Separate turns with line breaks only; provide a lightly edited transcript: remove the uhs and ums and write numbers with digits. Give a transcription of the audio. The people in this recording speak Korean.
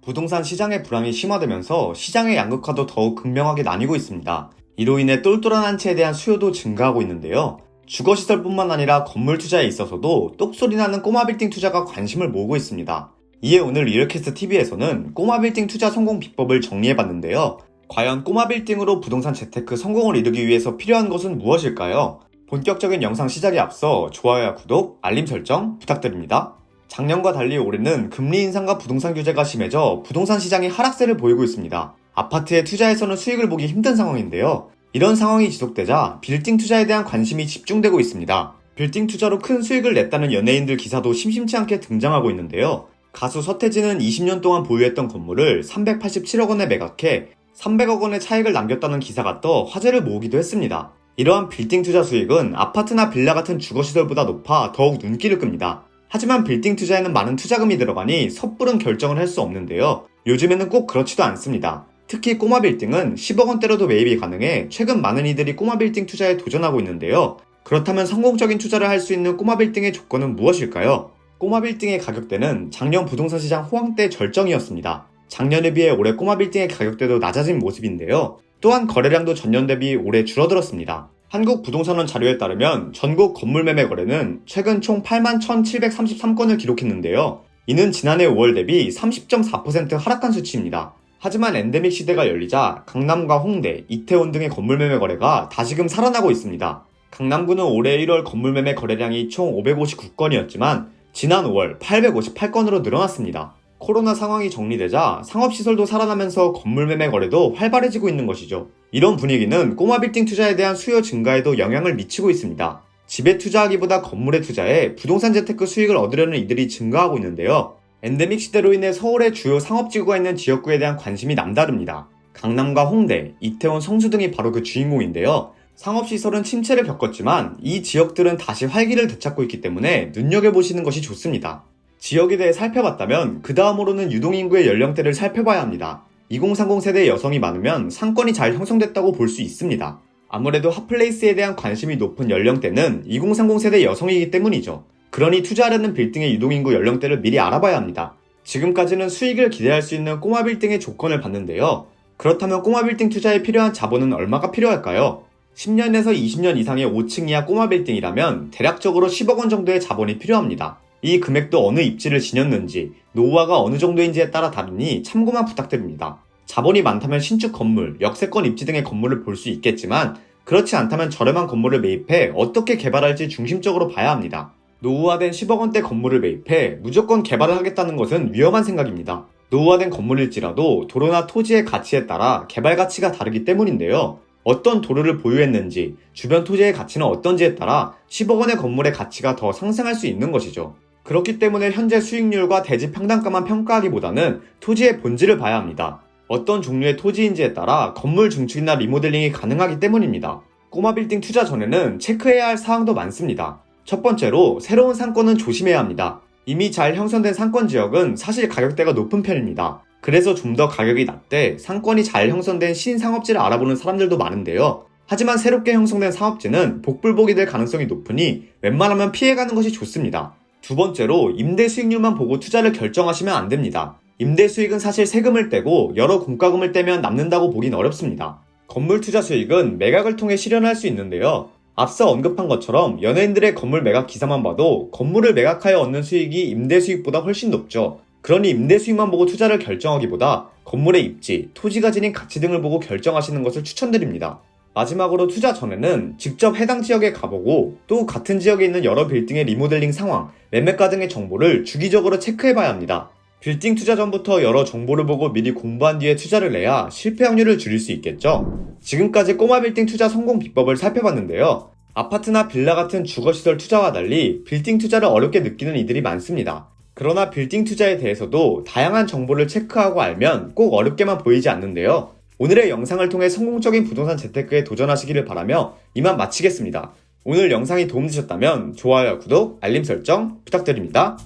부동산 시장의 불황이 심화되면서 시장의 양극화도 더욱 극명하게 나뉘고 있습니다. 이로 인해 똘똘한 한 채에 대한 수요도 증가하고 있는데요. 주거시설뿐만 아니라 건물 투자에 있어서도 똑소리 나는 꼬마 빌딩 투자가 관심을 모으고 있습니다. 이에 오늘 리얼캐스트TV에서는 꼬마 빌딩 투자 성공 비법을 정리해봤는데요. 과연 꼬마 빌딩으로 부동산 재테크 성공을 이루기 위해서 필요한 것은 무엇일까요? 본격적인 영상 시작에 앞서 좋아요와 구독, 알림 설정 부탁드립니다. 작년과 달리 올해는 금리 인상과 부동산 규제가 심해져 부동산 시장이 하락세를 보이고 있습니다. 아파트에 투자해서는 수익을 보기 힘든 상황인데요. 이런 상황이 지속되자 빌딩 투자에 대한 관심이 집중되고 있습니다. 빌딩 투자로 큰 수익을 냈다는 연예인들 기사도 심심치 않게 등장하고 있는데요. 가수 서태지는 20년 동안 보유했던 건물을 387억 원에 매각해 300억 원의 차익을 남겼다는 기사가 떠 화제를 모으기도 했습니다. 이러한 빌딩 투자 수익은 아파트나 빌라 같은 주거시설보다 높아 더욱 눈길을 끕니다. 하지만 빌딩 투자에는 많은 투자금이 들어가니 섣부른 결정을 할 수 없는데요. 요즘에는 꼭 그렇지도 않습니다. 특히 꼬마 빌딩은 10억 원대로도 매입이 가능해 최근 많은 이들이 꼬마 빌딩 투자에 도전하고 있는데요. 그렇다면 성공적인 투자를 할 수 있는 꼬마 빌딩의 조건은 무엇일까요? 꼬마 빌딩의 가격대는 작년 부동산 시장 호황 때 절정이었습니다. 작년에 비해 올해 꼬마 빌딩의 가격대도 낮아진 모습인데요. 또한 거래량도 전년 대비 올해 줄어들었습니다. 한국부동산원 자료에 따르면 전국 건물 매매 거래는 최근 총 81,733건을 기록했는데요. 이는 지난해 5월 대비 30.4% 하락한 수치입니다. 하지만 엔데믹 시대가 열리자 강남과 홍대, 이태원 등의 건물 매매 거래가 다시금 살아나고 있습니다. 강남구는 올해 1월 건물 매매 거래량이 총 559건이었지만 지난 5월 858건으로 늘어났습니다. 코로나 상황이 정리되자 상업시설도 살아나면서 건물 매매 거래도 활발해지고 있는 것이죠. 이런 분위기는 꼬마 빌딩 투자에 대한 수요 증가에도 영향을 미치고 있습니다. 집에 투자하기보다 건물에 투자해 부동산 재테크 수익을 얻으려는 이들이 증가하고 있는데요. 엔데믹 시대로 인해 서울의 주요 상업지구가 있는 지역구에 대한 관심이 남다릅니다. 강남과 홍대, 이태원, 성수 등이 바로 그 주인공인데요. 상업시설은 침체를 겪었지만 이 지역들은 다시 활기를 되찾고 있기 때문에 눈여겨보시는 것이 좋습니다. 지역에 대해 살펴봤다면 그 다음으로는 유동인구의 연령대를 살펴봐야 합니다. 2030 세대 여성이 많으면 상권이 잘 형성됐다고 볼 수 있습니다. 아무래도 핫플레이스에 대한 관심이 높은 연령대는 2030 세대 여성이기 때문이죠. 그러니 투자하려는 빌딩의 유동인구 연령대를 미리 알아봐야 합니다. 지금까지는 수익을 기대할 수 있는 꼬마 빌딩의 조건을 봤는데요. 그렇다면 꼬마 빌딩 투자에 필요한 자본은 얼마가 필요할까요? 10년에서 20년 이상의 5층 이하 꼬마 빌딩이라면 대략적으로 10억 원 정도의 자본이 필요합니다. 이 금액도 어느 입지를 지녔는지, 노후화가 어느 정도인지에 따라 다르니 참고만 부탁드립니다. 자본이 많다면 신축 건물, 역세권 입지 등의 건물을 볼 수 있겠지만 그렇지 않다면 저렴한 건물을 매입해 어떻게 개발할지 중심적으로 봐야 합니다. 노후화된 10억 원대 건물을 매입해 무조건 개발을 하겠다는 것은 위험한 생각입니다. 노후화된 건물일지라도 도로나 토지의 가치에 따라 개발 가치가 다르기 때문인데요. 어떤 도로를 보유했는지, 주변 토지의 가치는 어떤지에 따라 10억 원의 건물의 가치가 더 상승할 수 있는 것이죠. 그렇기 때문에 현재 수익률과 대지 평당가만 평가하기보다는 토지의 본질을 봐야 합니다. 어떤 종류의 토지인지에 따라 건물 증축이나 리모델링이 가능하기 때문입니다. 꼬마 빌딩 투자 전에는 체크해야 할 사항도 많습니다. 첫 번째로 새로운 상권은 조심해야 합니다. 이미 잘 형성된 상권 지역은 사실 가격대가 높은 편입니다. 그래서 좀 더 가격이 낮되 상권이 잘 형성된 신상업지를 알아보는 사람들도 많은데요. 하지만 새롭게 형성된 상업지는 복불복이 될 가능성이 높으니 웬만하면 피해가는 것이 좋습니다. 두 번째로 임대 수익률만 보고 투자를 결정하시면 안 됩니다. 임대 수익은 사실 세금을 떼고 여러 공과금을 떼면 남는다고 보긴 어렵습니다. 건물 투자 수익은 매각을 통해 실현할 수 있는데요. 앞서 언급한 것처럼 연예인들의 건물 매각 기사만 봐도 건물을 매각하여 얻는 수익이 임대 수익보다 훨씬 높죠. 그러니 임대 수익만 보고 투자를 결정하기보다 건물의 입지, 토지가 지닌 가치 등을 보고 결정하시는 것을 추천드립니다. 마지막으로 투자 전에는 직접 해당 지역에 가보고 또 같은 지역에 있는 여러 빌딩의 리모델링 상황, 매매가 등의 정보를 주기적으로 체크해봐야 합니다. 빌딩 투자 전부터 여러 정보를 보고 미리 공부한 뒤에 투자를 해야 실패 확률을 줄일 수 있겠죠. 지금까지 꼬마 빌딩 투자 성공 비법을 살펴봤는데요. 아파트나 빌라 같은 주거시설 투자와 달리 빌딩 투자를 어렵게 느끼는 이들이 많습니다. 그러나 빌딩 투자에 대해서도 다양한 정보를 체크하고 알면 꼭 어렵게만 보이지 않는데요. 오늘의 영상을 통해 성공적인 부동산 재테크에 도전하시기를 바라며 이만 마치겠습니다. 오늘 영상이 도움되셨다면 좋아요와 구독, 알림 설정 부탁드립니다.